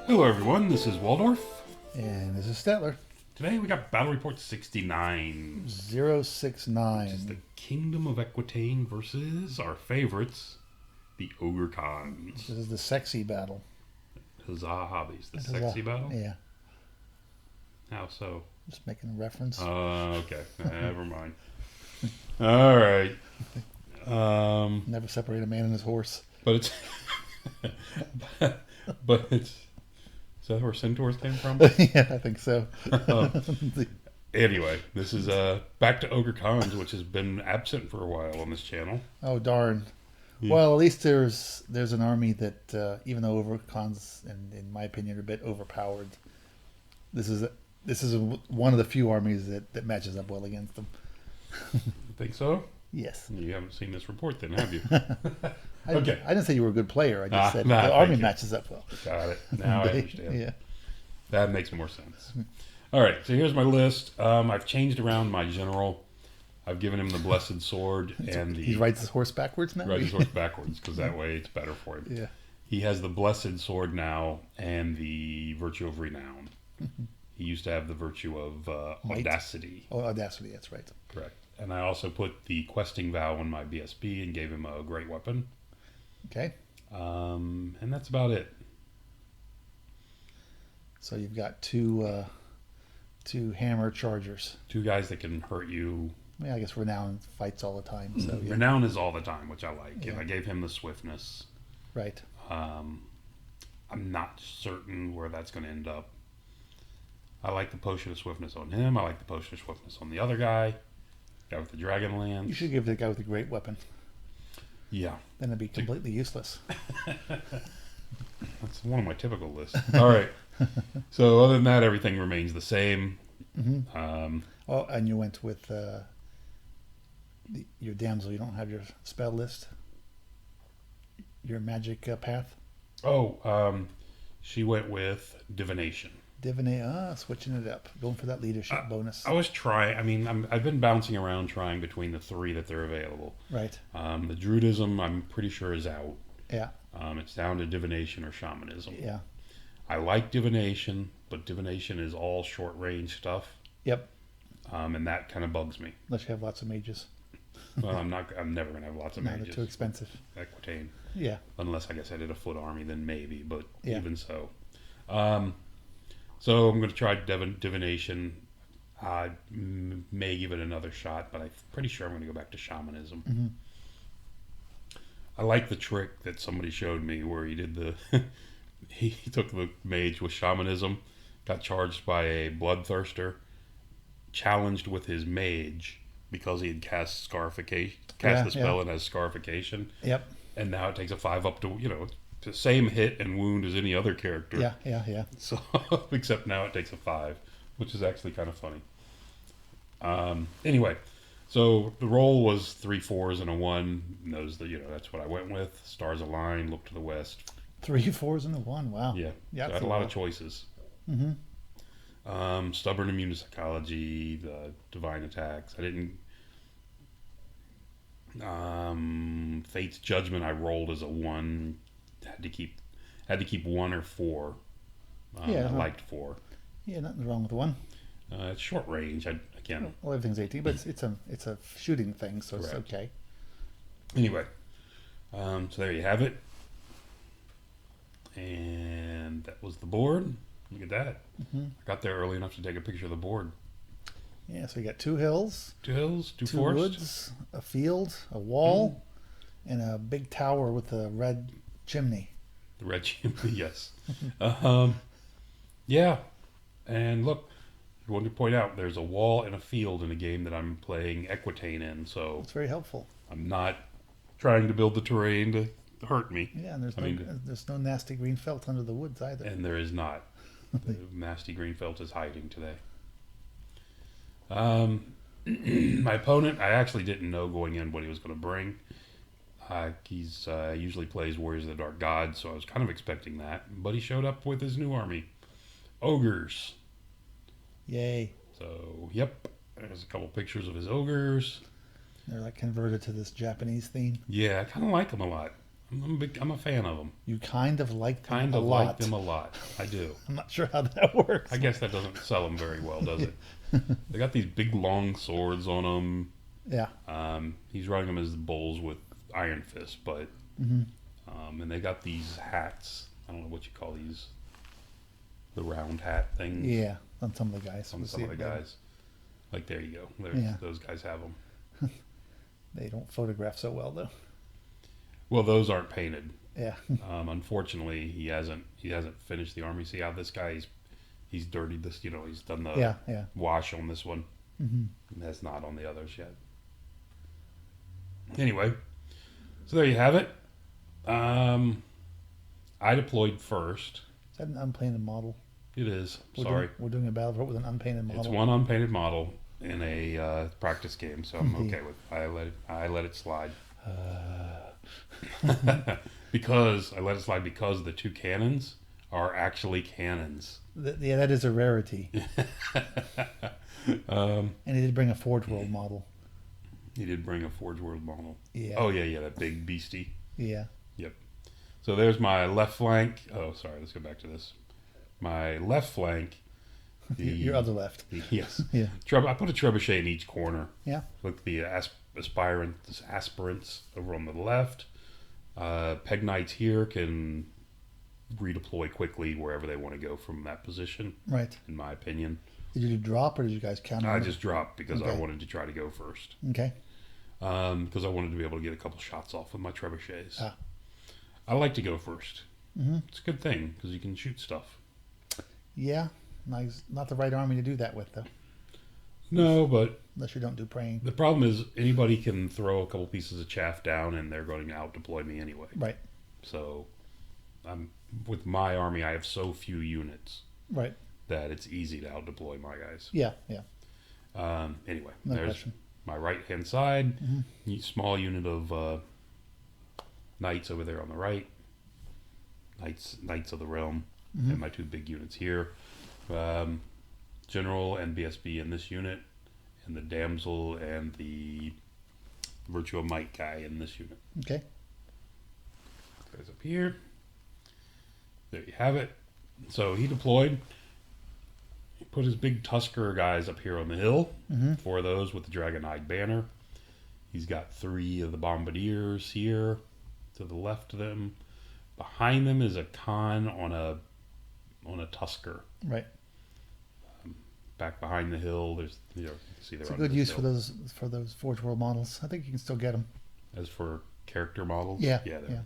Hello everyone, this is Waldorf. And this is Stetler. Today we got Battle Report 69. 069. Which is the Kingdom of Equitaine versus our favorites, the Ogre Cons. This is the sexy battle. Huzzah hobbies. The sexy battle? Yeah. How so? Just making a reference. Okay. Never mind. Alright. Never separate a man and his horse. But it's... but it's... Is that where Centaurs came from? Yeah, I think so. Anyway, this is back to Ogre Cons, which has been absent for a while on this channel. Oh, darn. Yeah. Well, at least there's an army that, even though Ogre Cons, in my opinion, are a bit overpowered, this is one of the few armies that matches up well against them. You think so? Yes. You haven't seen this report then, have you? Okay. I didn't say you were a good player. I just said nah, the army matches up well. Got it. Now I understand. Yeah. That makes more sense. All right, so here's my list. I've changed around my general. I've given him the Blessed Sword and the... He rides his horse backwards now? Rides his horse backwards, because that way it's better for him. Yeah. He has the Blessed Sword now and the Virtue of Renown. He used to have the Virtue of Audacity. Oh, Audacity, that's right. Correct. And I also put the Questing Vow in my BSB and gave him a great weapon. Okay. And that's about it. So you've got two hammer chargers. Two guys that can hurt you. Yeah, I guess Renown fights all the time. So yeah. Renown is all the time, which I like. Yeah. And I gave him the swiftness. Right. I'm not certain where that's going to end up. I like the Potion of Swiftness on him. I like the Potion of Swiftness on the other guy with the Dragonlance. You should give the guy with the great weapon. Yeah. Then it'd be completely useless. That's one of my typical lists. All right. So other than that, everything remains the same. Mm-hmm. And you went with your damsel. You don't have your spell list? Your magic path? She went with Divination. Switching it up. Going for that leadership bonus. I was trying. I've been bouncing around trying between the three that they're available. Right. The Druidism, I'm pretty sure, is out. Yeah. It's down to Divination or Shamanism. Yeah. I like Divination, but Divination is all short range stuff. Yep. And that kind of bugs me. Unless you have lots of mages. Well, I'm never going to have lots of mages. They're too expensive. Equitaine. Yeah. Unless, I guess, I did a foot army, then maybe. But yeah. Even so. So I'm going to try Divination. I may give it another shot, but I'm pretty sure I'm going to go back to Shamanism. Mm-hmm. I like the trick that somebody showed me where he did the... he took the mage with Shamanism, got charged by a Bloodthirster, challenged with his mage because he had cast Scarification, the spell and has Scarification. Yep. And now it takes a 5 up to, the same hit and wound as any other character. Yeah. So, except now it takes a 5, which is actually kind of funny. Anyway, so the roll was 3 4s and a 1. And that's what I went with. Stars align, look to the west. 3 4s and a 1. Wow. Yeah. So I had a lot of choices. Mm-hmm. Stubborn Immune to Psychology, the Divine Attacks. I didn't... Fate's Judgment I rolled as a 1. Had to keep 1 or 4. I liked 4. Yeah, nothing wrong with 1. It's short range. Well, everything's 18, but it's a shooting thing, so Correct. It's okay. Anyway, so there you have it. And that was the board. Look at that. Mm-hmm. I got there early enough to take a picture of the board. Yeah, so we got 2 hills. 2 hills, 2 2 forests. woods, a field, a wall, and a big tower with a red chimney. The red chimney, yes. Yeah. And look, I wanted to point out there's a wall and a field in a game that I'm playing Equitaine in, so... It's very helpful. I'm not trying to build the terrain to hurt me. Yeah, and there's no nasty green felt under the woods either. And there is not. The nasty green felt is hiding today. My opponent, I actually didn't know going in what he was going to bring. He's usually plays Warriors of the Dark God, so I was kind of expecting that. But he showed up with his new army. Ogres. Yay. So, yep. There's a couple pictures of his ogres. They're like converted to this Japanese theme. Yeah, I kind of like them a lot. I'm a fan of them. You kind of like them Kind a of like lot. them a lot. I do. I'm not sure how that works. I guess that doesn't sell them very well, does it? They got these big long swords on them. Yeah. He's running them as bulls with Iron Fist, but Hmm. and they got these hats. I don't know what you call these. The round hat things. Yeah. On some of the guys. On We'll some see of the it later. guys. Like there you go. Yeah. Those guys have them. They don't photograph so well though. Well, those aren't painted. Yeah. Unfortunately, he hasn't finished the army. See how this guy he's dirtied this. You know, he's done the Yeah. Yeah. wash on this one. Hmm. And has not on the others yet. Anyway, so there you have it. I deployed first. Is that an unpainted model? It is. We're Sorry. we're doing a battle with an unpainted model. It's one unpainted model in a practice game, so I'm okay with. I let it slide because I let it slide because the two cannons are actually cannons. Yeah, that is a rarity. Um, And he did bring a Forge World model. he did bring a Forge World model. Yeah. Oh yeah, that big beastie. Yeah. So there's my left flank. Oh, sorry. Let's go back to this. My left flank. Your other left. Yes. Yeah. I put a trebuchet in each corner. Yeah. Look, the aspirants over on the left. Peg Knights here can redeploy quickly wherever they want to go from that position, Right. in my opinion. Did you do drop or did you guys count? I just dropped because I Okay. wanted to try to go first. Okay. Because I wanted to be able to get a couple shots off with my trebuchets. Ah. I like to go first. Hmm. It's a good thing because you can shoot stuff. Yeah. Nice. Not the right army to do that with though, No, but unless you don't do praying. the problem is anybody can throw a couple pieces of chaff down and they're going to out deploy me anyway. Right. So, with my army, I have so few units Right. that it's easy to out deploy my guys. Yeah. Yeah. Anyway, No there's question. my right hand side, Mhm. small unit of knights over there on the right. Knights of the realm, Mhm. and my two big units here. General and BSB in this unit, and the damsel and the Virtue of Might guy in this unit. Okay. Goes up here. There you have it. So he deployed. He put his big Tusker guys up here on the hill. Hmm. 4 of those with the Dragon-Eyed Banner. He's got 3 of the Bombardiers here to the left of them. Behind them is a Khan on a Tusker. Right. Back behind the hill, there's you can see they're It's a under good this use hill. for those Forge World models. I think you can still get them. As for character models, Yeah,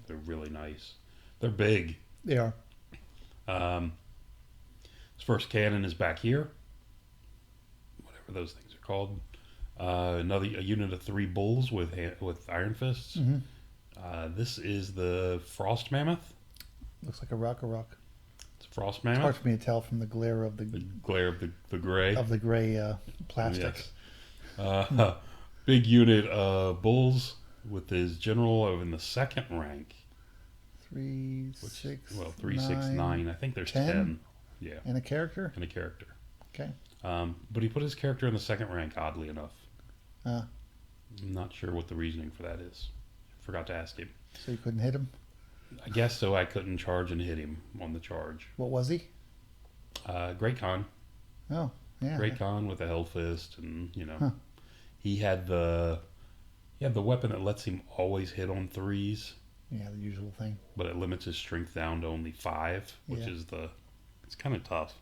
they're really nice. They're big. They are. His first cannon is back here. Whatever those things are called. A unit of 3 bulls with iron fists. Hmm. This is the Frost Mammoth. Looks like a rock. It's a Frost It's hard Mammoth. for me to tell from the glare of The the glare of the gray. gray plastic. Yes. Big unit of bulls with his general in the 2nd rank. 3, Which, 6, 3, 6, 9. I think there's 10? 10. Yeah, and a character. and a character. Okay. But he put his character in the 2nd rank, oddly enough. Uh, I'm not sure what the reasoning for that is. Forgot to ask him. so you couldn't hit him. I guess so. I couldn't charge and hit him on the charge. What was he? Great Khan. Oh, yeah. Great Khan with a hell fist, and Huh. he had the weapon that lets him always hit on 3s, Yeah, the usual thing. but it limits his strength down to only 5, which Yeah. is it's kind of tough.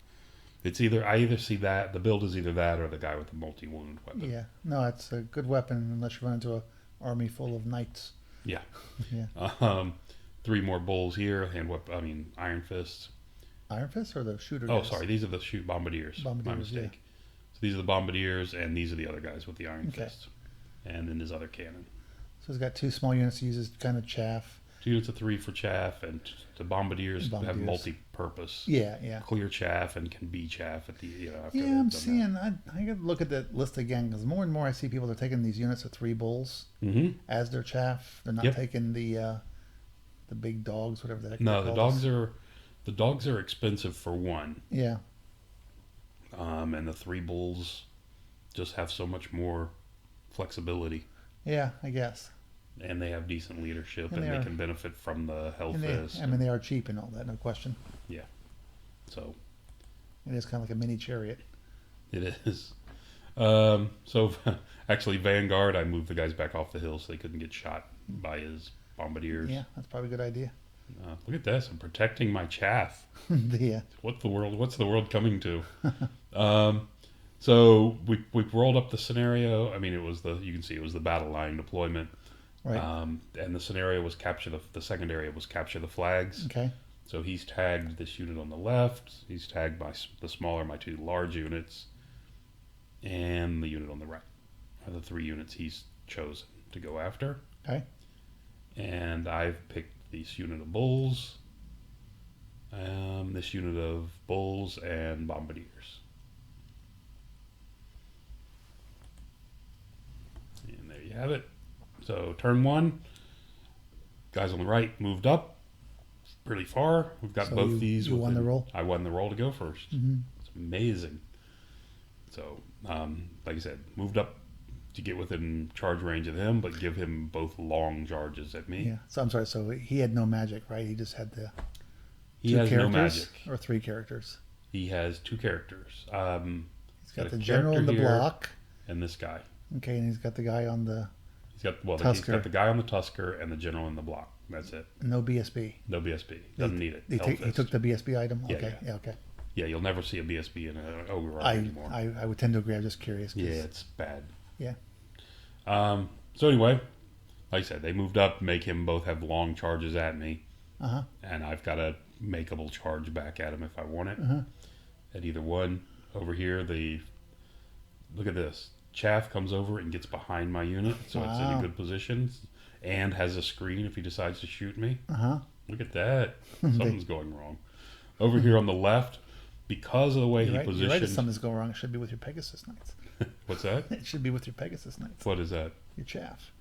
It's I either see that the build is either that or the guy with the multi-wound weapon. Yeah. No, it's a good weapon unless you run into a army full of knights. Yeah. Yeah. 3 more bulls here, iron fists. Iron Fist or the shooter? Oh, guys? sorry, these are the bombardiers. My Bombardiers, mistake. So these are the bombardiers, and these are the other guys with the iron Okay. fists, and then his other cannon. So he's got 2 small units. He uses kind of chaff. 2 units of 3 for chaff, and the bombardiers have Bombardiers. multi-purpose. Yeah, yeah. Clear chaff and can be chaff at the after Yeah, they've I'm done seeing. I got to look at that list again because more and more I see people are taking these units of 3 bulls that. Mm-hmm. as their chaff. They're not Yep. taking the big dogs, whatever the heck. No, they're the called. dogs are expensive for one, Yeah, and the 3 bulls just have so much more flexibility. yeah. I guess. and they have decent leadership, And and they they are, can benefit from the and they, Hellfist. I mean, they are cheap and all that, no question. Yeah, so It is kind of like a mini chariot. it is. So actually, Vanguard, I moved the guys back off the hill so they couldn't get shot by his bombardiers. Yeah, that's probably a good idea. Look at this! I'm protecting my chaff. Yeah. What's the world coming to? Um, so we rolled up the scenario. I mean, you can see it was the battle line deployment. Right. And the scenario was the second area was capture the flags. Okay. So he's tagged this unit on the left. He's tagged my two large units, and the unit on the right are the three units he's chosen to go after. Okay. And I've picked this unit of bulls, this unit of bulls and bombardiers. And there you have it. So turn one, guys on the right moved up pretty far. We've got So both these. You won the roll? I won the roll to go first. Mm-hmm. It's amazing. So, like I said, moved up to get within charge range of him, but give him both long charges at me. Yeah. So I'm sorry. So he had no magic, right? He just had the He two has characters no magic. or three characters. He has two characters. He's got a the general in the character here block. and this guy. Okay, and he's got the guy on the He's got he's Tusker. got the guy on the Tusker and the general in the block. That's it. no BSB. No BSB. Doesn't need it. He Hellfist. took the BSB item. Yeah, Okay. yeah. Yeah. Okay. Yeah, you'll never see a BSB in an Ogre army anymore. I would tend to agree. I'm just curious. Yeah, it's bad. Yeah. So anyway, like I said, they moved up, make him both have long charges at me, Uh-huh. and I've got a makeable charge back at him if I want it. Uh-huh. At either one. Over here, look at this. Chaff comes over and gets behind my unit, so it's in a Wow. good position, and has a screen if he decides to shoot me. Uh-huh. Look at that. Something's going wrong. Over here on the left, because of the way You're he right. You're right. If positioned. something's going wrong, it should be with your Pegasus Knights. What's that? It should be with your Pegasus Knights. What is that? Your chaff.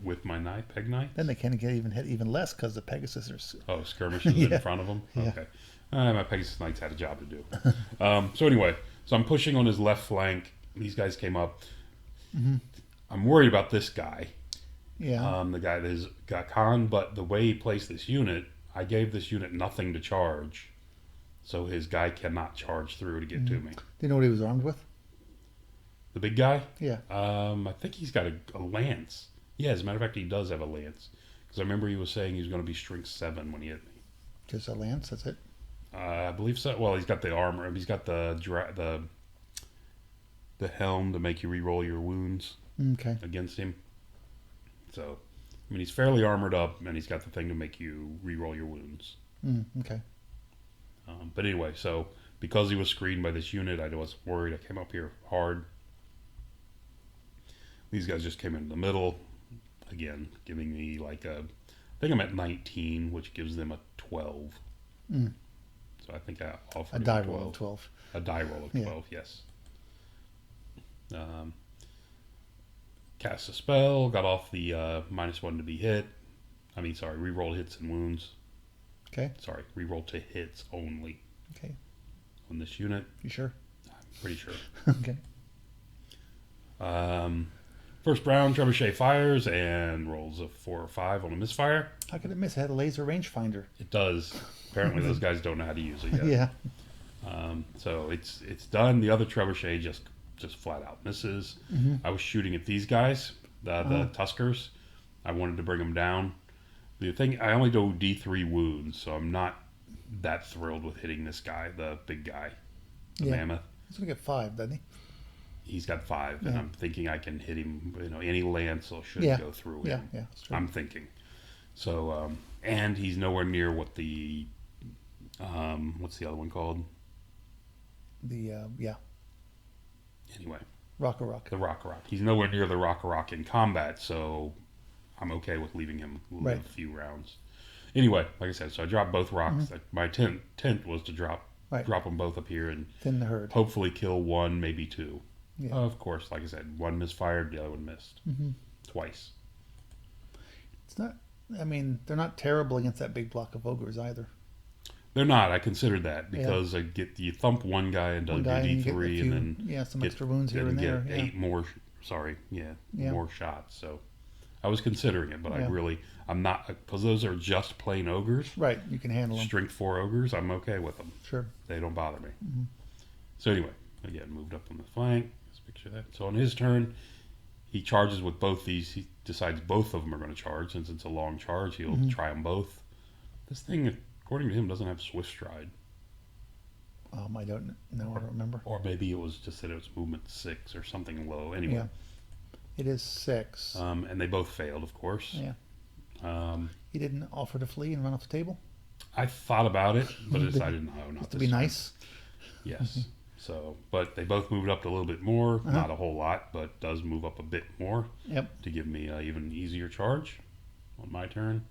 With my peg knife? Then they can get even hit even less because the Pegasus are. Oh, skirmishes Yeah. in front of him? Yeah. Okay. My Pegasus Knights had a job to do. So anyway, I'm pushing on his left flank. These guys came up. Mm-hmm. I'm worried about this guy. Yeah. The guy that has got Khan, but the way he placed this unit, I gave this unit nothing to charge. So his guy cannot charge through to get to me. Do you know what he was armed with? The big guy? Yeah. I think he's got a lance. Yeah, as a matter of fact, he does have a lance. Because I remember he was saying he was going to be strength 7 when he hit me. Just a lance. That's it. I believe so. Well, he's got the armor. He's got the helm to make you re-roll your wounds Okay. against him. So, I mean, he's fairly armored up, and he's got the thing to make you re-roll your wounds. Okay. But anyway, so because he was screened by this unit, I wasn't worried. I came up here hard. These guys just came into the middle. Again, giving me like I think I'm at 19, which gives them a 12. Mm. So I think I offered A him die 12. roll of 12. A die roll of Yeah. 12, yes. Cast a spell, got off the -1 to be hit. Reroll hits and wounds. Okay. Sorry, reroll to hits only Okay. on this unit. You sure? I'm pretty sure. Okay. First round, Trebuchet fires and rolls a 4 or 5 on a misfire. How could it miss? It had a laser rangefinder. It does. Apparently, those guys don't know how to use it yet. Yeah. So it's done. The other Trebuchet just flat out misses. Mm-hmm. I was shooting at these guys, the Tuskers. I wanted to bring them down. The thing, I only do D3 wounds, so I'm not that thrilled with hitting this guy, the big guy, the mammoth. He's gonna get 5, doesn't he? He's got 5, and Yeah. I'm thinking I can hit him. Any lance should Yeah. go through Yeah. him. Yeah. That's true. I'm thinking. So, and he's nowhere near what the what's the other one called? Yeah. Anyway, Rock. the Rock. He's nowhere near the Rock in combat, so I'm okay with leaving him live Right. a few rounds. Anyway, like I said, so I dropped both rocks. Mm-hmm. My tent was to drop them both up here and Thin the herd. hopefully kill one, maybe 2. Yeah. Of course, like I said, one misfired, the other one missed. Mm-hmm. Twice. It's not. I mean, they're not terrible against that big block of ogres either. They're not. I considered that because you thump one guy and does One guy and you get a D3 few, and then some extra wounds here and there. get Yeah. 8 more. Sorry, more shots. So I was considering it, but Yeah. I'm not, because those are just plain ogres. Right, you can handle them. Strength 4 ogres, I'm okay with them. Sure. They don't bother me. Mhm. So anyway, again, moved up on the flank. Let's picture that. So on his turn, he charges with both these. He decides both of them are going to charge. Since it's a long charge, he'll try them both. This thing, according to him, doesn't have Swift Stride. I don't know. I don't remember. Or maybe it was just that it was movement 6 or something low. Anyway. Yeah. It is 6. And they both failed, of course. Yeah. Um, He didn't offer to flee and run off the table? I thought about it, but I decided no, not Just to this be time. nice? Yes. So, but they both moved up a little bit more. Not a whole lot, but does move up a bit more. Yep. To give me an even easier charge on my turn.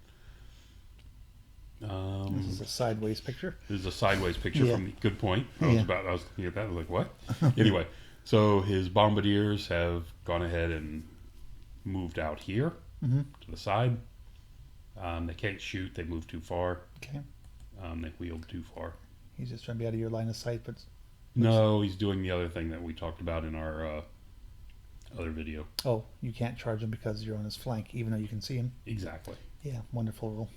This is a sideways picture. This is a sideways picture Yeah. from. Good point. I Yeah. was looking at that. I was like, what? Anyway, so his bombardiers have gone ahead and moved out here to the side. They can't shoot. They moved too far. Okay. They wheeled too far. He's just trying to be out of your line of sight, but No, he's doing the other thing that we talked about in our other video. you can't charge him because you're on his flank, even though you can see him. Exactly. Yeah, wonderful rule.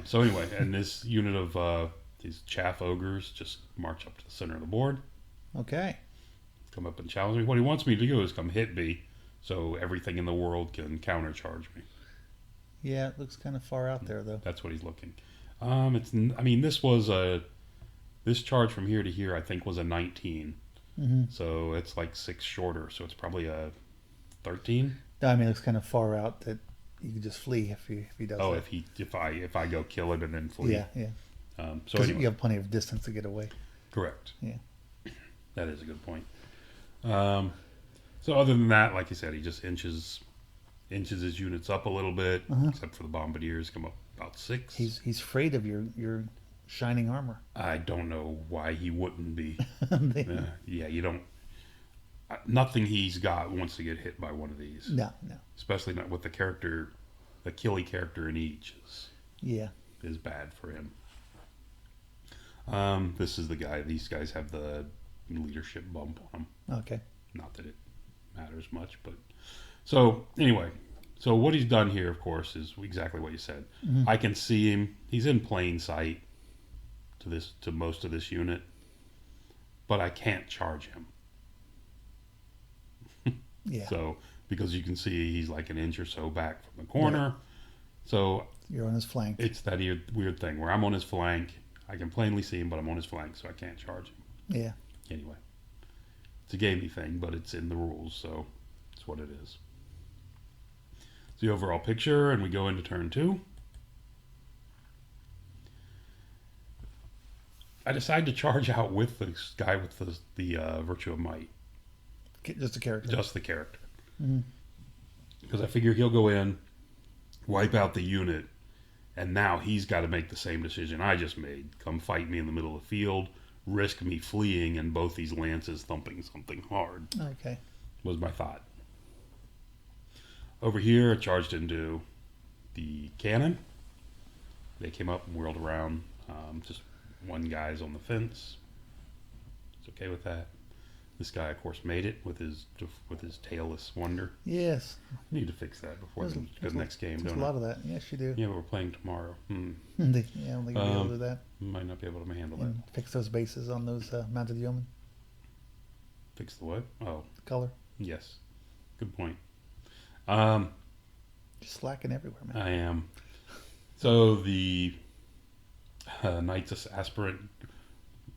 So anyway, and this unit of these chaff ogres just march up to the center of the board, Okay. come up and challenge me. What he wants me to do is come hit me, so everything in the world can countercharge me. Yeah, it looks kind of far out there, though. That's what he's looking. This charge from here to here, I think, was a 19. So it's like 6 shorter. So it's probably a 13. No, I mean, it looks kind of far out that you could just flee if he does Oh, that. if I go kill him and then flee. Yeah, yeah. So Because anyway, you have plenty of distance to get away. correct. Yeah. That is a good point. So other than that, like you said, he just inches his units up a little bit, except for the bombardiers come up about 6. He's afraid of your shining armor. I don't know why he wouldn't be. They- Yeah, you don't. Nothing he's got wants to get hit by one of these, no. especially not with the character, the killy character in each Yeah. is bad for him. This is the guy. These guys have the leadership bump on them. Okay. Not that it matters much, but so anyway, so what he's done here, of course, is exactly what you said. I can see him. He's in plain sight to most of this unit, but I can't charge him. Yeah. So because you can see he's like an inch or so back from the corner, Right. so You're on his flank. it's that weird thing where I'm on his flank. I can plainly see him, but I'm on his flank, so I can't charge him. Yeah. Anyway, it's a gamey thing, but it's in the rules, so it's what it is. It's the overall picture, and we go into turn 2. I decide to charge out with this guy with the Virtue of Might, Just a character. just the character, Mhm. because I figure he'll go in, wipe out the unit, and now he's got to make the same decision I just made. Come fight me in the middle of the field, risk me fleeing and both these lances thumping something hard, Okay. was my thought. Over here, I charged into the cannon. They came up and whirled around. Just one guy's on the fence. It's okay with that. This guy, of course, made it with his tailless wonder. Yes. Need to fix that before There's- the there's next game, There's don't a I? lot of that. Yes, you do. Yeah, but we're playing tomorrow. Yeah, I don't think you'll be able to do that. Might not be able to handle that. And fix those bases on those mounted yeomen. Fix the what? Oh, Color. yes. Good point. Just slacking everywhere, man. I am. So the Knights Aspirant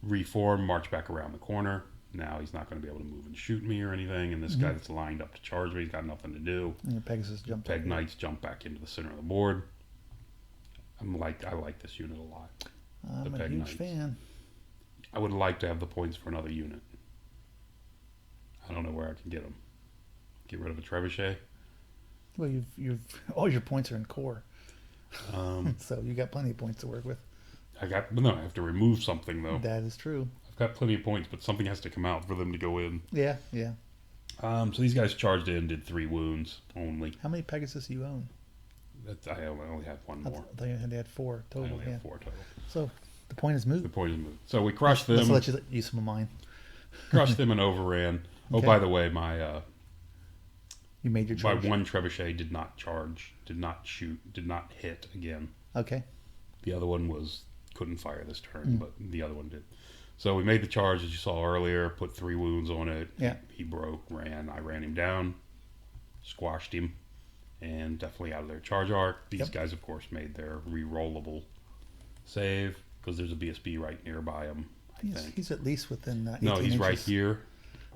reform, march back around the corner. Now he's not going to be able to move and shoot me or anything. And this guy that's lined up to charge me, he's got nothing to do. And your Pegasus jumped Peg up. Knights jump back into the center of the board. I like this unit a lot. I'm the a Peg huge Knights. fan. I would like to have the points for another unit. I don't know where I can get them. Get rid of a trebuchet. Well, you've all your points are in core, Um, so you got plenty of points to work with. I have to remove something though. That is true. I've got plenty of points, but something has to come out for them to go in. Yeah, yeah. So these guys charged in, did 3 wounds only. How many Pegasus you own? I only have one I more. thought you had 4 I total. only Yeah. have 4 total. So the point is moved. The point is moved. So we crushed Let's them, let you use some of mine. crushed them and overran. Oh, Okay. by the way, my You made your My charge. one trebuchet did not charge, did not shoot, did not hit again. Okay. The other one couldn't fire this turn, but the other one did. So we made the charge, as you saw earlier, put 3 wounds on it. Yeah. He broke, ran. I ran him down, squashed him, and definitely out of their charge arc. These guys, of course, made their re-rollable save because there's a BSB right nearby him, I think. He's at least within 18 No, he's inches. right here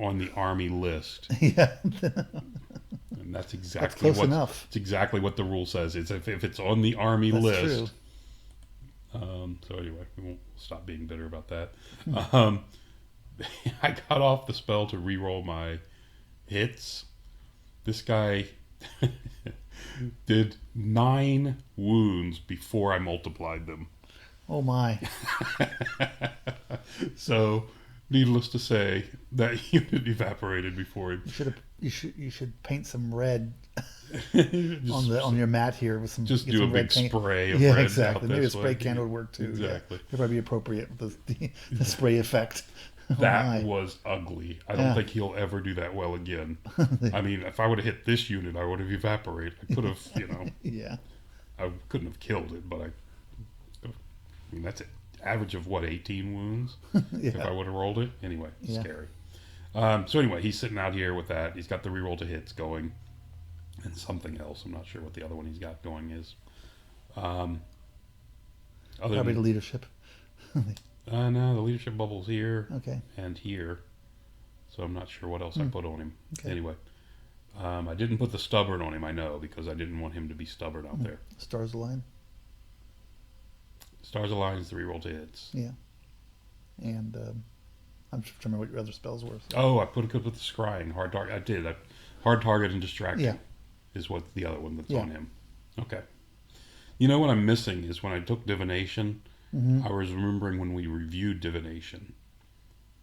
on the Army list. Yeah. And that's exactly That's close enough. It's exactly what the rule says. It's if it's on the Army That's list. true. So anyway, we won't stop being bitter about that. I got off the spell to re-roll my hits. This guy did 9 wounds before I multiplied them. Oh my. So, needless to say, that unit evaporated before him. You should paint some red Just- on your mat here with some. Just get do a some red big paint. spray of Yeah, red exactly. out Maybe a this spray way. can would work too. Exactly. Yeah. It'd probably be appropriate with the spray effect. Oh That my. was ugly. I don't Yeah. think he'll ever do that well again. I mean, if I would have hit this unit, I would have evaporated. I could have, Yeah. I couldn't have killed it, but I mean, that's an average of what, 18 wounds? Yeah. If I would have rolled it? Anyway, Yeah. scary. So anyway, he's sitting out here with that. He's got the reroll to hits going. And something else. I'm not sure what the other one he's got going is. Other Probably the than, leadership. no, the leadership bubble's here Okay. and here. So I'm not sure what else I put on him. Okay. Anyway, I didn't put the stubborn on him, I know, because I didn't want him to be stubborn out there. Stars align. Stars Alliance, the reroll to hits. Yeah. And I'm just trying to remember what your other spells were. So. Oh, I could put the scrying. Hard target. I did. Hard target and distracting Yeah. is what the other one that's Yeah. on him. Okay. You know what I'm missing is when I took divination, I was remembering when we reviewed divination,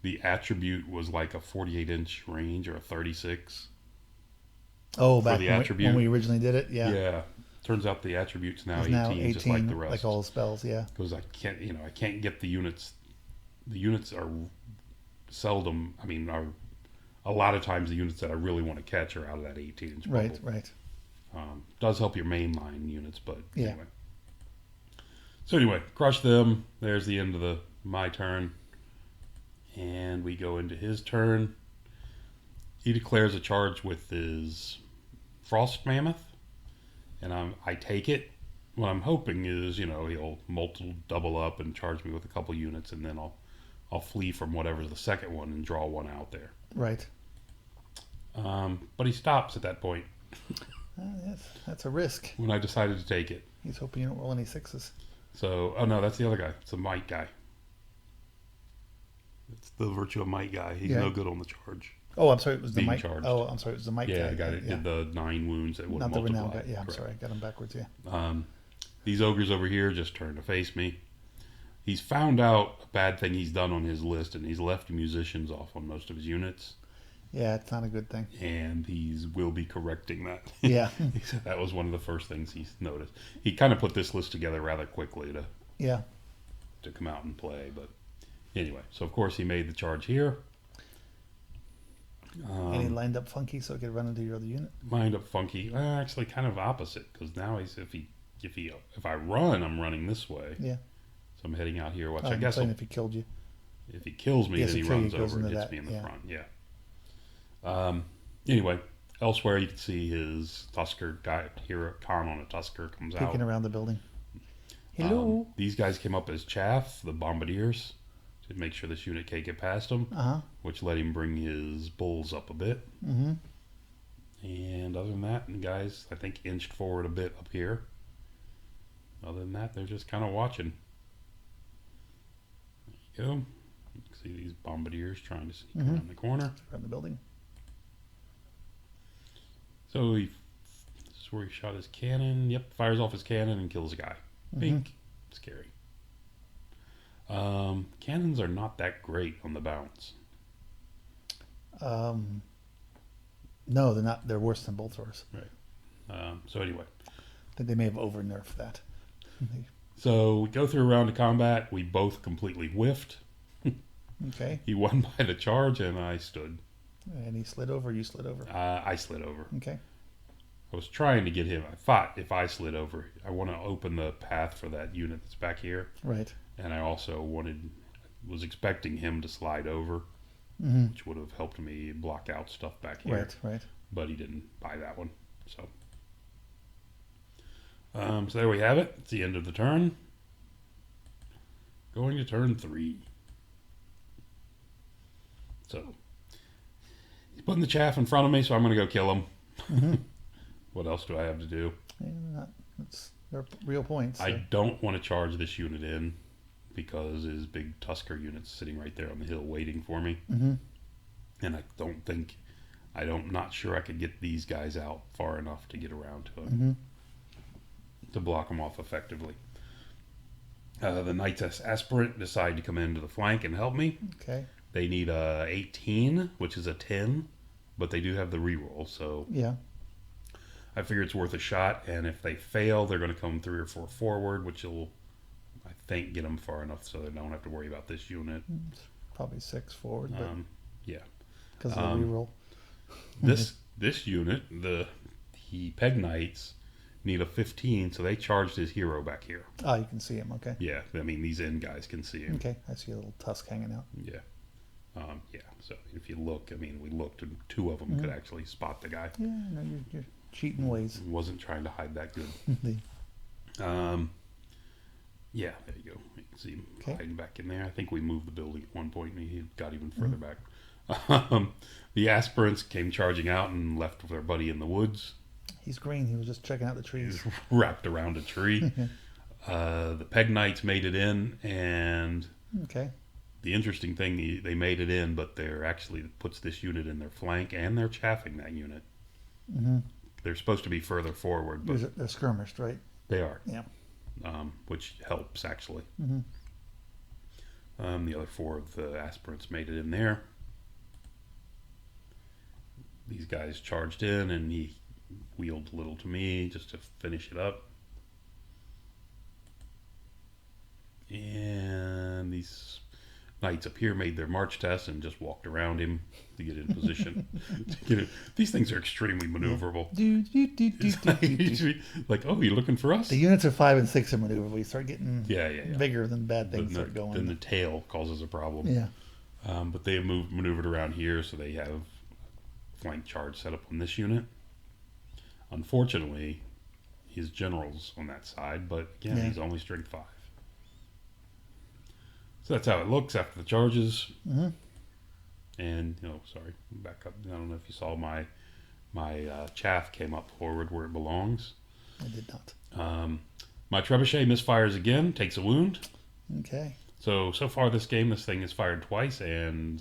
the attribute was like a 48-inch range or a 36. Oh, for back the when attribute. when we originally did it, yeah. Yeah. Turns out the attribute's now It's 18, now 18, just like the rest. like all the spells, yeah. Because I can't get the units. The units are seldom. I mean, are a lot of times the units that I really want to catch are out of that 18-inch bubble. Right, right. Does help your mainline units, but Yeah. anyway. So anyway, crush them. There's the end of my turn, and we go into his turn. He declares a charge with his Frost Mammoth, and I take it. What I'm hoping is, he'll double up and charge me with a couple units, and then I'll flee from whatever's the second one and draw one out there. Right. But he stops at that point That's a risk. when I decided to take it. He's hoping you don't roll any sixes. So, oh no, that's the other guy. It's the might guy. It's the virtue of might guy. He's Yeah. no good on the charge. Oh, I'm sorry. It was the Being mic. charged. Oh, I'm sorry. It was the mic Yeah, guy. the guy that did the 9 wounds that would Not the multiply. renowned guy. Yeah, I'm Correct. sorry. I got him backwards. Yeah. These ogres over here just turn to face me. He's found out a bad thing he's done on his list, and he's left musicians off on most of his units. Yeah, it's not a good thing. And he will be correcting that. Yeah. He said that was one of the first things he's noticed. He kind of put this list together rather quickly Yeah. to come out and play. But anyway, so of course he made the charge here. And he lined up funky so he could run into your other unit. Lined up funky. Actually, kind of opposite, because now if I run, I'm running this way. Yeah. So I'm heading out here. Which Oh, I I'm guess saying if he killed you. if he kills me, Yes, then he if he runs goes over and into hits that, me in the yeah. front. Yeah. Anyway, elsewhere you can see his Tusker guy here. Khan on a Tusker comes Peeking out. around the building. Hello. These guys came up as chaff, the bombardiers, to make sure this unit can't get past them, which let him bring his bulls up a bit. Mm-hmm. And other than that, the guys, I think, inched forward a bit up here. Other than that, they're just kind of watching. There you go. You can see these bombardiers trying to sneak around the corner. Around the building. So this is where he shot his cannon. Yep, fires off his cannon and kills a guy. Big, scary. Cannons are not that great on the bounce. No, they're not. They're worse than bolt throws. Right. So anyway. I think they may have over nerfed that. So we go through a round of combat. We both completely whiffed. Okay. He won by the charge, and I stood. And he slid over. You slid over. I slid over. Okay. I was trying to get him. I thought if I slid over, I want to open the path for that unit that's back here. Right. And I also was expecting him to slide over, Mm-hmm. which would have helped me block out stuff back here. Right. Right. But he didn't buy that one. So there we have it. It's the end of the turn. Going to turn 3. So he's putting the chaff in front of me, so I'm going to go kill him. Mm-hmm. What else do I have to do? They're real points. So. I don't want to charge this unit in because his big Tusker unit's sitting right there on the hill waiting for me. Mm-hmm. And I'm not sure I could get these guys out far enough to get around to him. Mm-hmm. To block them off effectively. The Knights Aspirant decide to come into the flank and help me. Okay. They need a 18, which is a 10, but they do have the reroll, so Yeah. I figure it's worth a shot. And if they fail, they're going to come 3 or 4 forward, which will, I think, get them far enough so they don't have to worry about this unit. Probably 6 forward, but Yeah. because of the reroll. This unit, the Peg Knights, need a 15, so they charged his hero back here. Oh, you can see him. Okay. Yeah, I mean, these end guys can see him. Okay, I see a little tusk hanging out. Yeah. Yeah, so if you look, I mean, we looked and 2 of them could actually spot the guy. Yeah, no, you're cheating ways. Wasn't trying to hide that good. Yeah, there you go. You can see him hiding back in there. I think we moved the building at one point and he got even further back. The aspirants came charging out and left with their buddy in the woods. He's green. He was just checking out the trees. He's wrapped around a tree. The Peg Knights made it in, and okay. the interesting thing, they made it in, but they're actually puts this unit in their flank, and they're chaffing that unit. Mm-hmm. They're supposed to be further forward, but They're skirmished, right? they are. Yeah. Which helps, actually. Mm-hmm. The other 4 of the aspirants made it in there. These guys charged in, and he wheeled a little to me just to finish it up. And these knights up here made their march test and just walked around him to get in position. These things are extremely maneuverable. Like, oh, you're looking for us? The units are 5 and 6 are maneuverable. You start getting Yeah. bigger than bad things start going. Then the tail causes a problem. Yeah. But they have maneuvered around here, so they have flank charge set up on this unit. Unfortunately, his general's on that side, but again, he's only strength 5. So that's how it looks after the charges. Mm-hmm. And, back up. I don't know if you saw my chaff came up forward where it belongs. I did not. My trebuchet misfires again, takes a wound. Okay. So far this game, this thing has fired twice and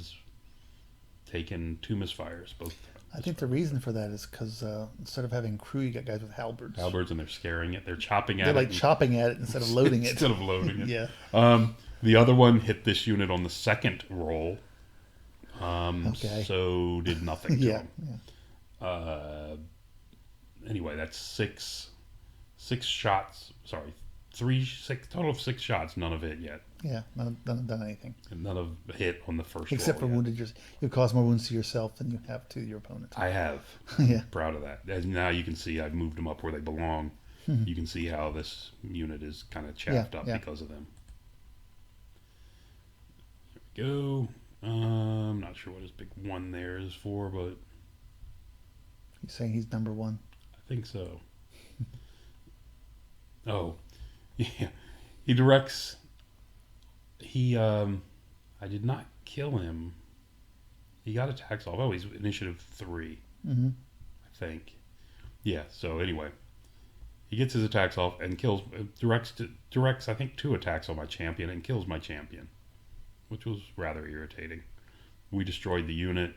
taken 2 misfires. Both. I think the reason for that is because instead of having crew, you got guys with halberds. Halberds, and they're scaring it. They're chopping at it. They're like chopping at it instead of loading it. Instead of loading it. Yeah. The other one hit this unit on the second roll. Okay. So did nothing to him. Yeah. Anyway, that's 6 shots. Sorry, 6 total of 6 shots. None of hit yet. Yeah. None have done anything. And none of hit on the first Except for roll yet. wounded. You cause more wounds to yourself than you have to your opponent. I have. Yeah. Proud of that. As now you can see, I've moved them up where they belong. You can see how this unit is kind of chaffed up because of them. There we go. I'm not sure what his big 1 there is for, but You're saying he's number 1? I think so. Oh, yeah. He directs. I did not kill him. He got attacks off. Oh, he's initiative 3. Mm-hmm. I think. Yeah. So anyway, he gets his attacks off and directs. I think 2 attacks on my champion and kills my champion, which was rather irritating. We destroyed the unit.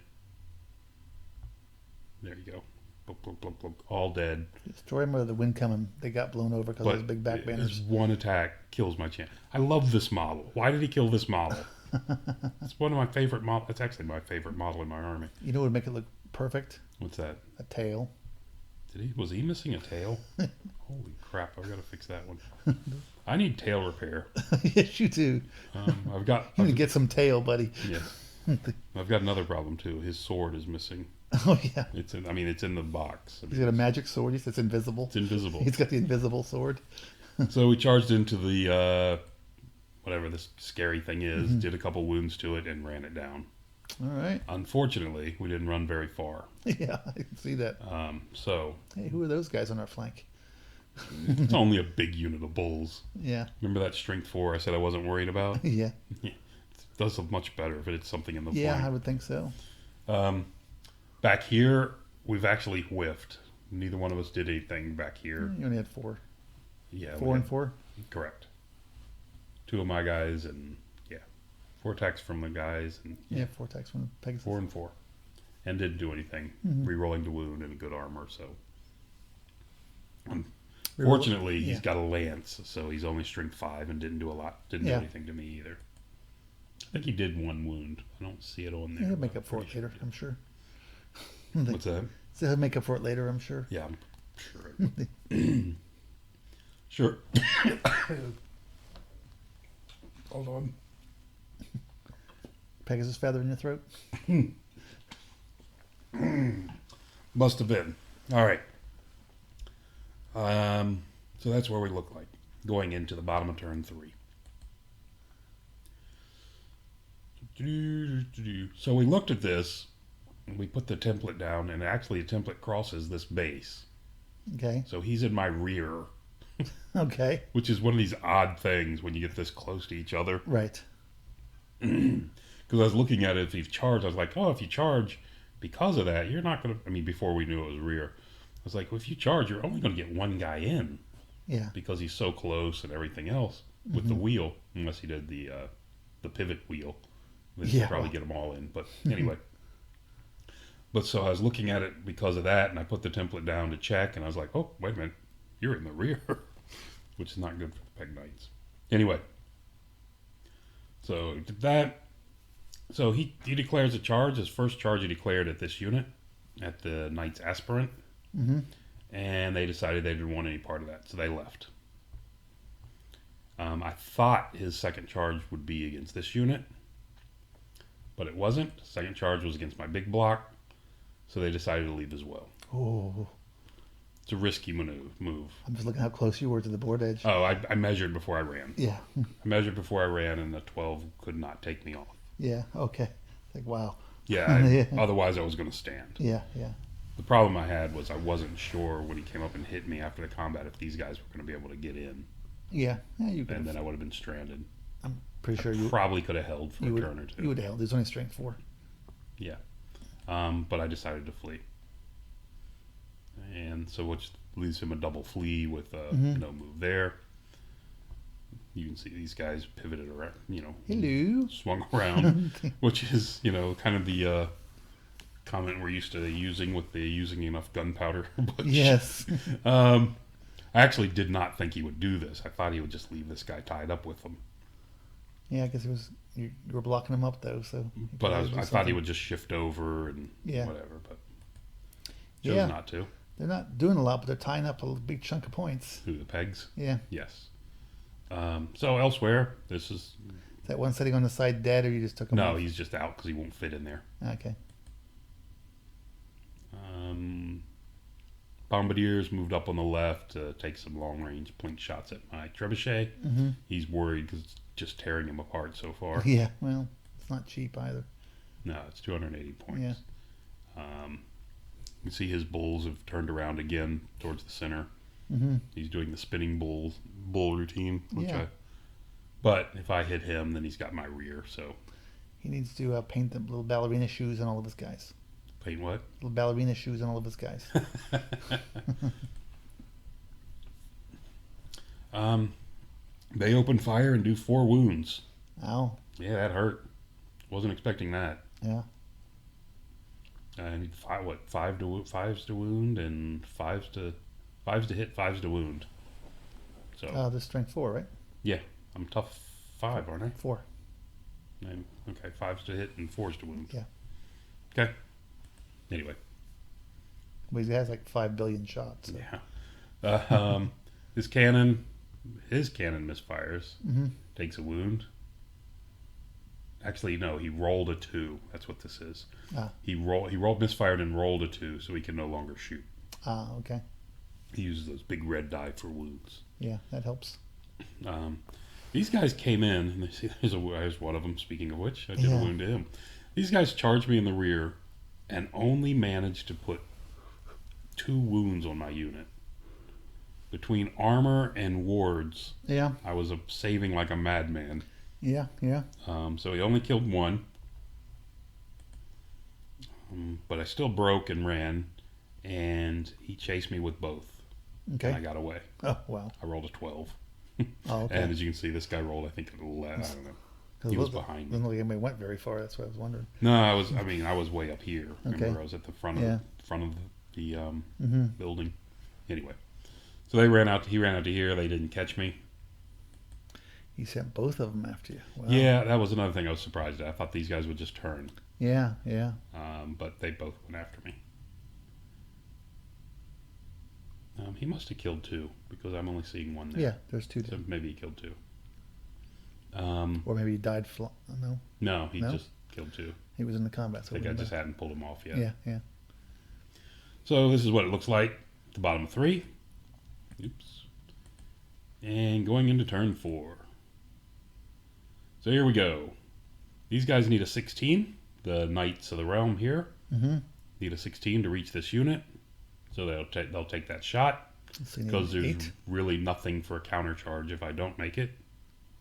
There you go. Blunk, blunk, blunk, blunk, all dead. Destroy them with the wind coming. They got blown over because of those big back banners. His 1 attack kills my champion. I love this model. Why did he kill this model? It's one of my favorite models. It's actually my favorite model in my army. You know what would make it look perfect? What's that? A tail. Was he missing a tail? Holy crap! I've got to fix that one. I need tail repair. Yes, you do. I've got. You need to get some tail, buddy. Yes. I've got another problem too. His sword is missing. Oh yeah. It's in, I mean, it's in the box. I He's mean, got a magic sword. It's invisible. it's invisible. He's got the invisible sword. So we charged into the whatever this scary thing is, Mm-hmm. did a couple wounds to it, and ran it down. All right. Unfortunately, we didn't run very far. Yeah, I can see that. So Hey, who are those guys on our flank? it's only a big unit of bulls. Yeah. Remember that strength 4 I said I wasn't worried about? Yeah. It does look much better if it's something in the Yeah, I flank. would think so. Back here, we've actually whiffed. Neither one of us did anything back here. You only had four. Yeah, we Four and had- four? Correct. 2 of my guys and 4 attacks from the guys and Yeah, four attacks from Pegasus. 4 and 4, and didn't do anything. Mhm. Rerolling to wound and good armor. So, Reroll- fortunately, he's yeah. got a lance, so he's only strength 5 and didn't do a lot. Didn't do Yeah. anything to me either. I think he did 1 wound. I don't see it on there. Yeah, he'll but make I'm up for pretty it later, sure I'm sure. he did. What's that? So he'll make up for it later, I'm sure. Yeah, I'm sure. Sure. Hold on. Pegasus feather in your throat? Must have been. All right. So that's where we look like going into the bottom of turn 3. So we looked at this, and we put the template down, and actually the template crosses this base. Okay. So he's in my rear, Okay. which is one of these odd things when you get this close to each other. Right. Because I was looking at it, if you charge, I was like, oh, if you charge because of that, you're not going to, I mean, before we knew it was rear, I was like, well, if you charge, you're only going to get one guy in Yeah. because he's so close and everything else with the wheel, unless he did the pivot wheel. Then Yeah. you'd probably get them all in. But anyway. But so I was looking at it because of that, and I put the template down to check, and I was like, oh, wait a minute, you're in the rear, which is not good for the Peg Knights. Anyway. So did that. So he declares a charge. His first charge he declared at this unit, at the Knight's Aspirant, Mm-hmm. and they decided they didn't want any part of that, so they left. I thought his second charge would be against this unit, but it wasn't. Second charge was against my big block, so they decided to leave as well. Oh, It's a risky move. I'm just looking how close you were to the board edge. Oh, I measured before I ran. Yeah. I measured before I ran, and the 12 could not take me off. Yeah. Okay. It's like, wow. Yeah, Yeah. Otherwise I was going to stand. Yeah. Yeah. The problem I had was I wasn't sure when he came up and hit me after the combat if these guys were going to be able to get in, Yeah. Yeah. You could. and then I would have been stranded. I'm pretty sure you. Probably could have held for You a would. turn or two. You would have held. There's only strength 4. Yeah. But I decided to flee. And so which leaves him a double flee with no move there. You can see these guys pivoted around, Hello. swung around, which is, kind of the comment we're used to using with the using enough gunpowder. But Yes. I actually did not think he would do this. I thought he would just leave this guy tied up with him. Yeah. I guess it was. You were blocking him up though, so. you But could do I thought he something. would just shift over and Yeah. whatever, but chose Yeah. not to. They're not doing a lot, but they're tying up a big chunk of points. Who, the pegs? Yeah. Yes. So elsewhere, this is... Is that one sitting on the side dead, or you just took him No, off? he's just out because he won't fit in there. Okay. Bombardier's moved up on the left to take some long-range plink shots at my trebuchet. Mm-hmm. He's worried because it's just tearing him apart so far. Yeah. Well, it's not cheap either. No, it's 280 points. Yeah. You can see his bulls have turned around again towards the center. Mm-hmm. He's doing the spinning bull routine, which Yeah. but if I hit him, then he's got my rear. So He needs to paint the little ballerina shoes on all of his guys. paint what? Little ballerina shoes on all of his guys. They open fire and do 4 wounds. Ow. Yeah, that hurt. Wasn't expecting that. Yeah. I need fives to wound and fives to hit, 5s to wound. So This strength 4, right? yeah, I'm tough 5, aren't I? 4. Okay, 5s to hit and 4s to wound. Yeah. Okay. Anyway, But he has like 5 billion shots. So. yeah. His cannon misfires, Mm-hmm. takes a wound. Actually, no, he rolled a 2. That's what this is. Ah. He rolled misfired and rolled a 2, so he can no longer shoot. Ah, okay. He uses those big red die for wounds. Yeah, that helps. These guys came in, and there's one of them. Speaking of which, I did a Yeah. wound to him. These guys charged me in the rear, and only managed to put 2 wounds on my unit. Between armor and wards, Yeah. I was saving like a madman. Yeah. Yeah. So he only killed 1, but I still broke and ran, and he chased me with both, Okay. and I got away. Oh, wow. I rolled a 12. Oh, okay. And as you can see, this guy rolled, I think, an 11. I don't know. He was behind me. Doesn't look like anybody went very far. That's what I was wondering. No, I was way up here. Remember, Okay. I was at the front Yeah. of the Mm-hmm. building. Anyway, so he ran out to here. They didn't catch me. He sent both of them after you. Wow. Yeah, that was another thing I was surprised at. I thought these guys would just turn, Yeah. Yeah. but they both went after me. He must have killed 2 because I'm only seeing 1 there. Yeah. There's 2. So maybe he killed 2. Or maybe he died. No, No, he No? just killed 2. he was in the combat. So I it think I wouldn't just hadn't pulled him off yet. matter. Yeah. Yeah. So this is what it looks like at the bottom of 3. Oops. And going into turn 4. So here we go. These guys need a 16. The Knights of the Realm here Mm-hmm. need a 16 to reach this unit. So they'll take that shot So you need because there's 8. really nothing for a counter charge if I don't make it.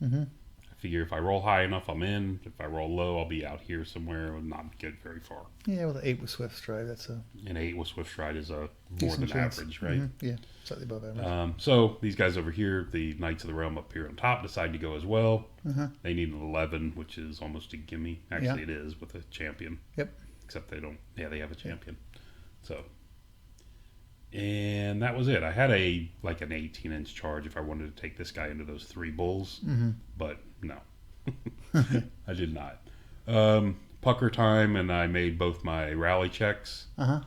Mm-hmm. I figure if I roll high enough, I'm in. If I roll low, I'll be out here somewhere and not get very far. Yeah, with an 8 with Swift Stride, that's a An 8 with Swift Stride is a more decent than chance. average, right? Mm-hmm. Yeah, slightly above average. So these guys over here, the Knights of the Realm up here on top, decide to go as well. Uh-huh. They need an 11, which is almost a gimme. Actually, it is with a champion. Yep. Except they don't. Yeah, they have a champion. So, and that was it. I had an 18-inch charge if I wanted to take this guy into those 3 bulls, Mm-hmm. but no, I did not. Pucker time, and I made both my rally checks. Uh-huh.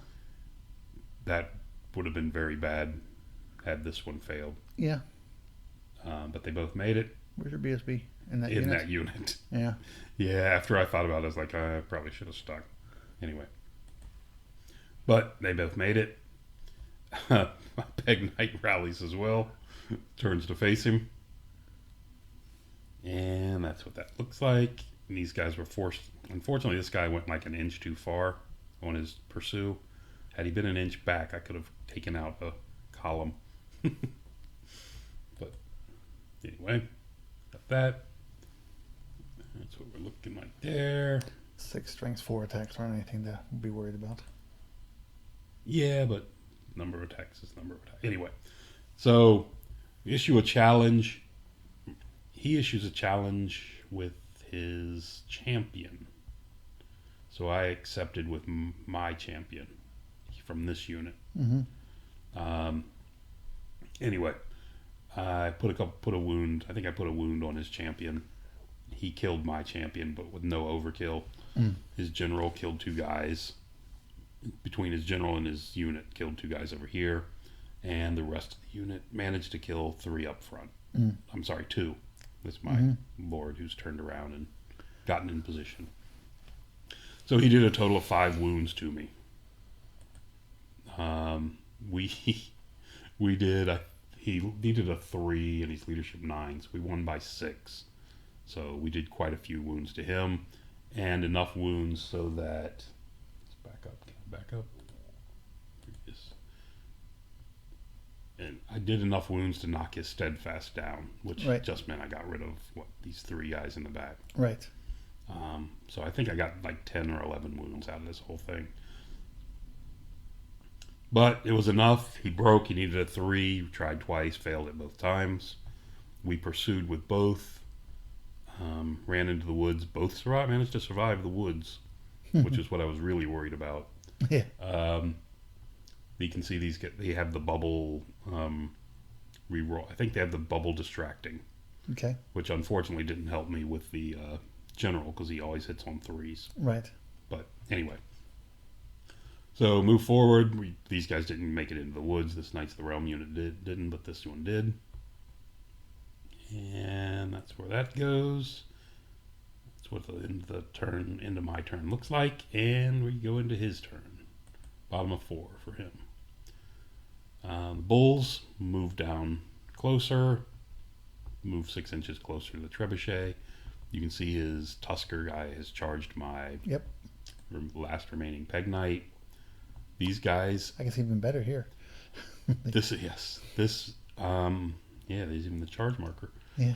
That would have been very bad had this one failed. Yeah. But they both made it Where's your BSB in that in unit? that unit. Yeah. Yeah, after I thought about it, I was like, I probably should have stuck. Anyway. But they both made it. My Peg Knight rallies as well. Turns to face him. And that's what that looks like. And these guys were forced. Unfortunately, this guy went like an inch too far on his pursue. Had he been an inch back, I could have taken out a column. But anyway, got that. That's what we're looking like there. 6 strengths, 4 attacks aren't anything to be worried about. Yeah, but number of attacks is number of attacks. Anyway, so we issue a challenge. He issues a challenge with his champion. So I accepted with my champion from this unit. Mm-hmm. Anyway, I put a wound. I think I put a wound on his champion. He killed my champion, but with no overkill. His general killed 2 guys. Between his general and his unit, killed 2 guys over here, and the rest of the unit managed to kill 3 up front. I'm sorry, 2. That's my lord who's turned around and gotten in position. So he did a total of 5 wounds to me. We did. He needed a 3 and he's leadership 9, so we won by 6. So we did quite a few wounds to him, and enough wounds so that back up. Previous. And I did enough wounds to knock his steadfast down, which just meant I got rid of these 3 guys in the back. Right. So I think I got like 10 or 11 wounds out of this whole thing. But it was enough. He broke. He needed a 3. Tried twice. Failed it both times. We pursued with both. Ran into the woods. Both managed to survive the woods, which is what I was really worried about. Yeah. You can see they have the bubble reroll. I think they have the bubble distracting. Okay. Which unfortunately didn't help me with the general because he always hits on 3s. Right. But anyway. So move forward. These guys didn't make it into the woods. This Knights of the Realm unit didn't, but this one did. And that's where that goes. That's what into my turn looks like, and we go into his turn. Bottom of 4 for him. The bulls move down closer, move 6 inches closer to the trebuchet. You can see his Tusker guy has charged my last remaining Peg Knight. These guys, I guess even better here. this there's even the charge marker. Yeah.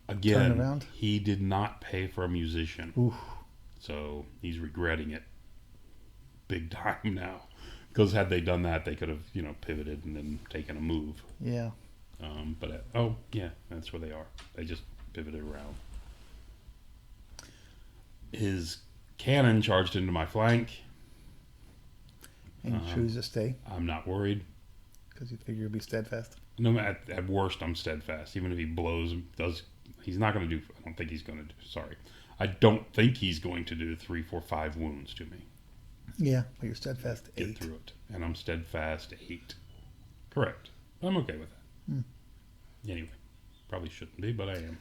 Again, Turn around. he did not pay for a musician. Oof. So he's regretting it big time now. Because had they done that, they could have, pivoted and then taken a move. Yeah. That's where they are. They just pivoted around. His cannon charged into my flank. And you choose to stay I'm not worried. because you figure you'll be steadfast. No, at worst, I'm steadfast. Even if he he's not going to do. I don't think he's going to do. Sorry, I don't think he's going to do 3, 4, 5 wounds to me. Yeah, but you're steadfast 8. Get through it, and I'm steadfast 8. Correct. I'm okay with that. Anyway, probably shouldn't be, but I am.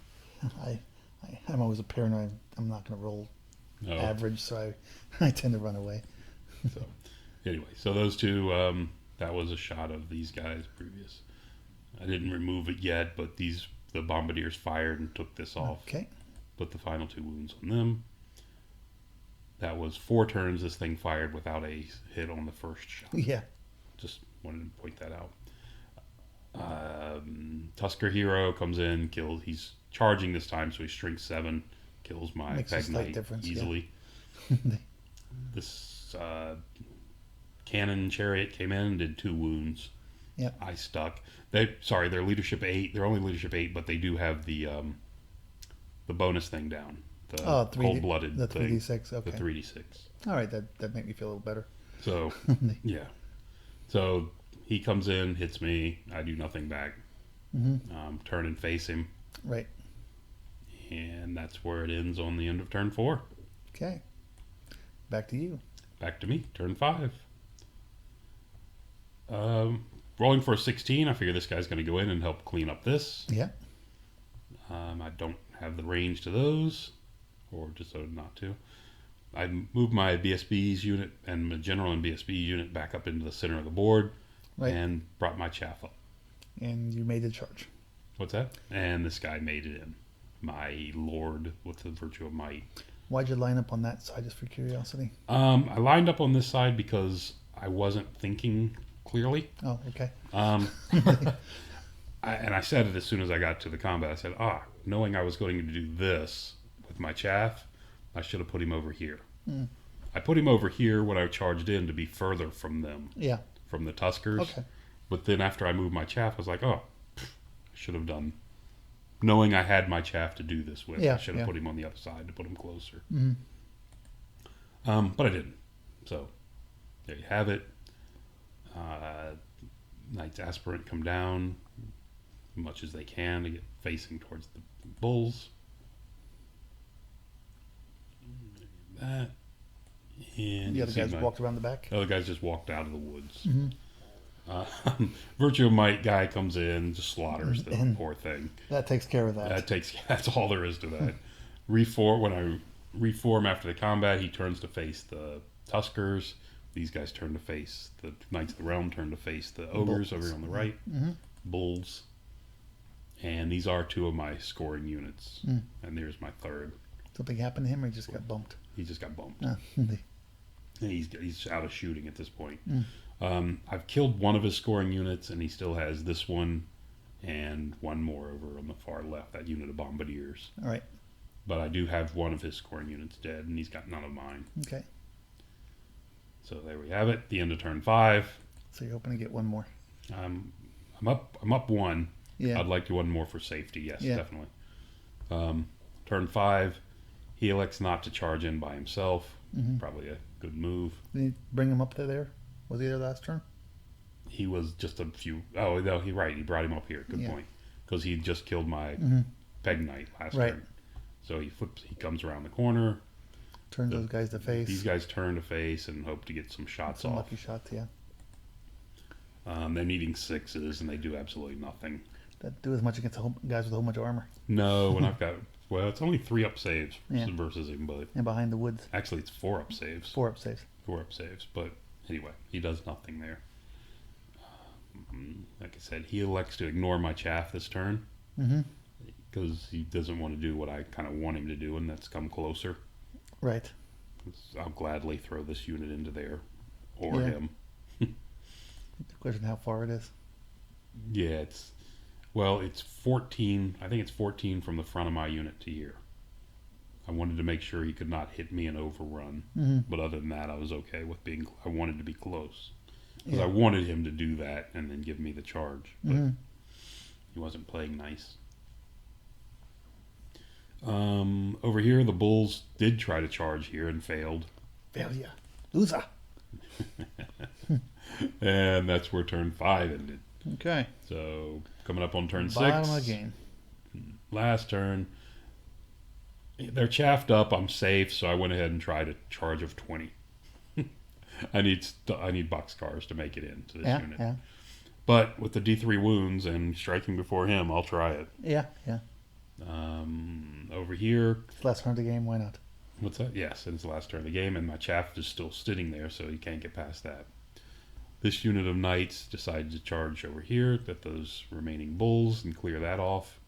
I'm always a paranoid. I'm not going to roll average, so I tend to run away. So anyway, so those two. That was a shot of these guys previous. I didn't remove it yet, but the bombardiers fired and took this off. Okay. Put the final 2 wounds on them. That was 4 turns this thing fired without a hit on the first shot. Yeah. Just wanted to point that out. Tusker Hero comes in, kills. He's charging this time, so he shrinks 7, kills my Peg Knight easily. Yeah. This cannon chariot came in and did 2 wounds. Yeah. I stuck. They're leadership 8. They're only leadership 8, but they do have the bonus thing down. The cold-blooded the thing. 3d6. Okay. The 3d6. All right, that made me feel a little better. So yeah. So he comes in, hits me. I do nothing back. Turn and face him. Right. And that's where it ends on the end of turn 4. Okay. Back to you. Back to me. Turn 5. Rolling for a 16. I figure this guy's going to go in and help clean up this. Yeah. I don't have the range to those, or just so not to. I moved my BSB's unit and my general and BSB unit back up into the center of the board, and brought my chaff up. And you made the charge. What's that? And this guy made it in. My lord with the virtue of might. Why'd you line up on that side, just for curiosity? I lined up on this side because I wasn't thinking clearly. Oh, okay. I said it as soon as I got to the combat. I said, knowing I was going to do this with my chaff, I should have put him over here. I put him over here when I charged in to be further from them. Yeah. From the Tuskers. Okay. But then after I moved my chaff, I was like, I should have done. Knowing I had my chaff to do this with, I should have put him on the other side to put him closer. But I didn't. So there you have it. Knight's Aspirant come down much as they can to get facing towards the bulls. That. And the other guys walked around the back? The other guys just walked out of the woods. Virtue of Might guy comes in, just slaughters the poor thing. That takes care of that. That's all there is to that. When I reform after the combat, he turns to face the Tuskers. These guys turn to face the Knights of the Realm, turn to face the Ogres over here on the right. Bulls. And these are 2 of my scoring units. And there's my 3rd. Something happened to him, or he just got bumped? He just got bumped. He's out of shooting at this point. I've killed one of his scoring units, and he still has this one and one more over on the far left, that unit of bombardiers. All right. But I do have one of his scoring units dead, and he's got none of mine. Okay. So there we have it. The end of turn 5. So you're hoping to get one more. I'm up 1. Yeah. I'd like to one more for safety. Yes, yeah. Definitely. Turn 5. He elects not to charge in by himself. Probably a good move. Did you bring him up to there? Was he there last turn? He was just a few. Oh no, he brought him up here. Good point. Because he just killed my Peg Knight last turn. So he comes around the corner. Turns those guys to face. These guys turn to face and hope to get some shots off. Lucky shots, yeah. They're needing 6s, and they do absolutely nothing. That do as much against guys with a whole bunch of armor. No, Well, it's only 3 up saves Yeah. versus him, but And behind the woods, actually it's 4 up saves. 4 up saves. 4 up saves. But anyway, he does nothing there. Like I said, he elects to ignore my chaff this turn Mm-hmm. because he doesn't want to do what I kind of want him to do, and that's come closer. Right. I'll gladly throw this unit into there or Yeah. him. The question how far it is. Yeah, it's 14. I think it's 14 from the front of my unit to here. I wanted to make sure he could not hit me and overrun. Mm-hmm. But other than that, I was okay with being. I wanted to be close because Yeah. I wanted him to do that and then give me the charge. But Mm-hmm. he wasn't playing nice. Over here, the Bulls did try to charge here and failed. Failure. Loser. And that's where turn 5 ended. Okay. So coming up on turn 6. Bottom of the game. Last turn. They're chaffed up. I'm safe, so I went ahead and tried a charge of 20. I need boxcars to make it into this unit. Yeah. But with the D3 wounds and striking before him, I'll try it. Yeah. Over here, It's last turn of the game. Why not? what's that? Yes, it's the last turn of the game, and my chaff is still sitting there, so you can't get past that. This unit of knights decided to charge over here at those remaining bulls and clear that off.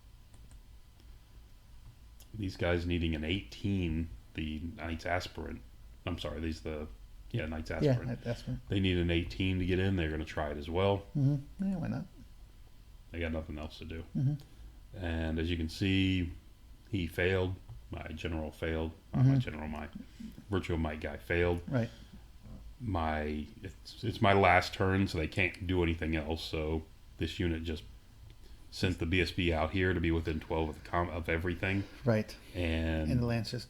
These guys needing an 18, the Knight's Aspirant. I'm sorry, Knight's Aspirant. Yeah, that's me. They need an 18 to get in. They're going to try it as well. Mm-hmm. Yeah, why not? They got nothing else to do. Mm-hmm. And as you can see, he failed. My general failed. Mm-hmm. My virtual might guy failed. Right. It's my last turn, so they can't do anything else. So this unit just sent the BSB out here to be within 12 of everything. Right. And the lance just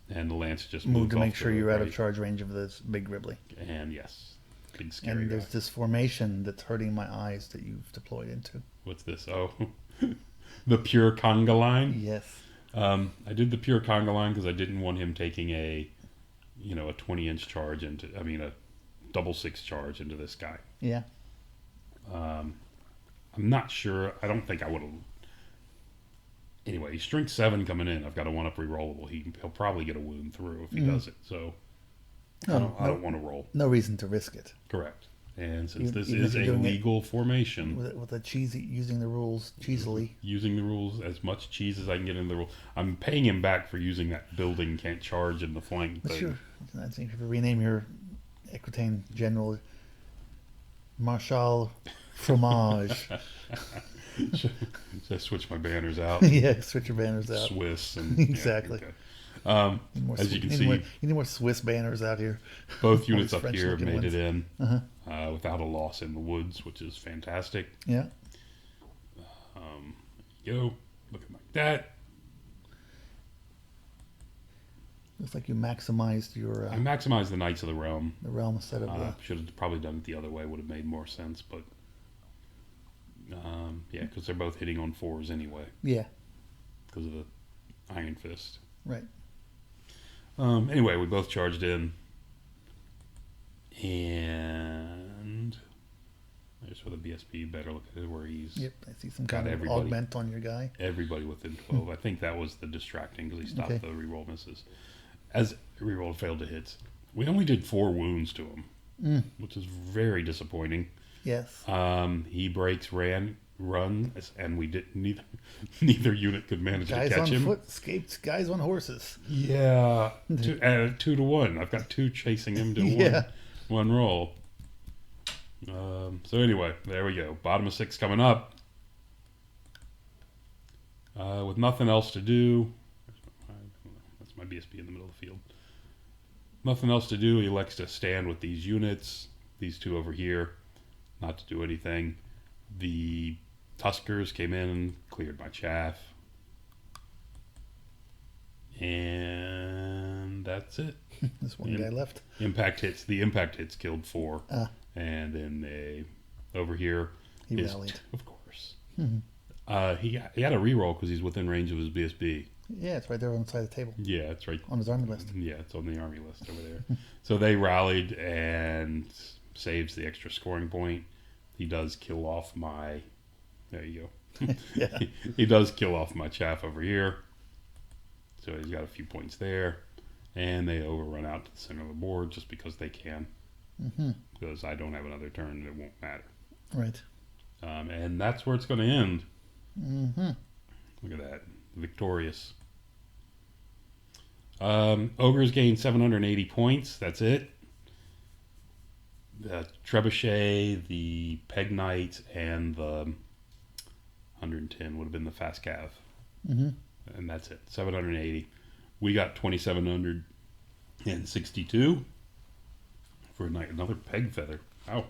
just moved to off make sure the you're out right. of charge range of this big Ribley. And yes, big scary And guy. there's this formation that's hurting my eyes that you've deployed into. What's this? Oh, the pure conga line. Yes. I did the pure conga line because I didn't want him taking a 20-inch charge a double 6 charge into this guy. Yeah. I'm not sure. I don't think I would have. Anyway, he's strength 7 coming in. I've got a 1-up rerollable. He'll probably get a wound through if he does it. So I don't want to roll. No reason to risk it. Correct. And since this Even if is you're a doing it legal formation, with a cheesy using the rules cheesily. using the rules as much cheese as I can get in the rule, I'm paying him back for using that building can't charge in the flank What's thing. I think if you rename your Equitaine General Marshal Fromage. Just switch my banners out. Yeah, switch your banners out. Swiss and Exactly. Yeah, okay. As you can you see, need more Swiss banners out here. both units these up here have French-looking made it in Uh-huh. without a loss in the woods, which is fantastic. Yeah. Go, looking like that. Looks like you maximized your I maximized the Knights of the Realm. the realm instead of the. Should have probably done it the other way. Would have made more sense, but yeah, because they're both hitting on 4s anyway Yeah. because of the Iron Fist. Right. Anyway, we both charged in, and there's for the BSP. Better look at it where he's Yep. I see some got kind of everybody. augment on your guy. Everybody within 12. I think that was the distracting because he stopped Okay. the reroll misses. As reroll failed to hits. We only did 4 wounds to him, which is very disappointing. Yes. He breaks, runs, and we did neither unit could manage Guys to catch on him. foot, escaped guys on horses. Yeah, 2 to 1. I've got 2 chasing him to Yeah. one roll. So anyway, there we go. Bottom of 6 coming up. With nothing else to do. That's my BSP in the middle of the field. Nothing else to do. He elects to stand with these units. These 2 over here. Not to do anything. The Tuskers came in and cleared my chaff. And that's it. There's one guy left. The impact hits killed 4. And then over here He is rallied. of course. Mm-hmm. He had a reroll because he's within range of his BSB. Yeah, it's right there on the side of the table Yeah, it's right. on his army list. Yeah, it's on the army list over there. So they rallied and saves the extra scoring point. He does kill off my. There you go. Yeah. He does kill off my chaff over here. So he's got a few points there. And they overrun out to the center of the board just because they can. Mm-hmm. Because I don't have another turn, and it won't matter. Right. And that's where it's going to end. Mm-hmm. Look at that. Victorious. Ogres gained 780 points. That's it. The Trebuchet, the Peg Knight, and the 110 would have been the Fast Cav. Mm-hmm. And that's it. 780. We got 2,762 for another Peg Feather. Ow.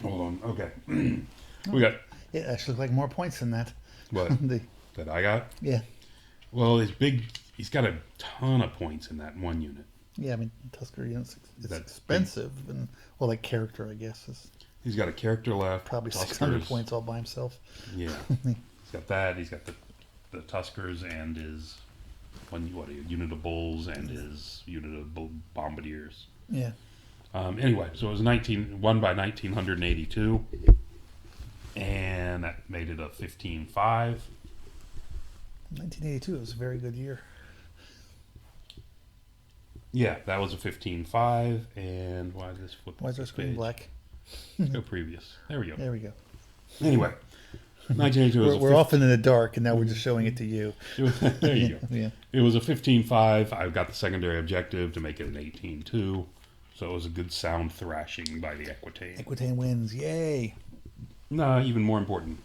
Hold on. Okay. We got... It actually looked like more points than that. What? That I got? Yeah. Well, he's got a ton of points in that one unit. Yeah, I mean, Tusker units, it's That's expensive. And, well, like character, I guess, is He's got a character left. probably Tuskers. 600 points all by himself. Yeah. He's got that. He's got the Tuskers and his a unit of bulls and his unit of bombardiers. Yeah. Anyway, so it was won by 1,982, and that made it a 15-5. 1982 was a very good year. Yeah, that was a 15-5, and why did this flip? Why is our screen page? black? Let's go previous. There we go. There we go. Anyway, 1982 was We're often in the dark, and now we're just showing it to you. There you go. Yeah. It was a 15-5. I got the secondary objective to make it an 18-2. So it was a good sound thrashing by the Equitaine. Equitaine wins. Yay. No, even more important,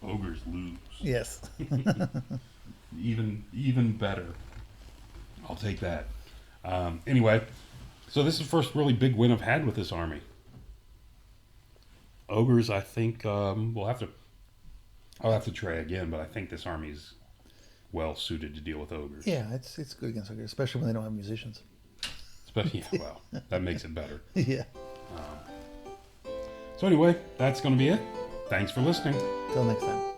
Ogres lose. Yes. Even better. I'll take that. Anyway, so this is the first really big win I've had with this army. Ogres, I think I'll have to try again, but I think this army's well suited to deal with ogres. Yeah, it's good against ogres, especially when they don't have musicians. Especially, well, that makes it better. Yeah. So anyway, that's going to be it. Thanks for listening. Till next time.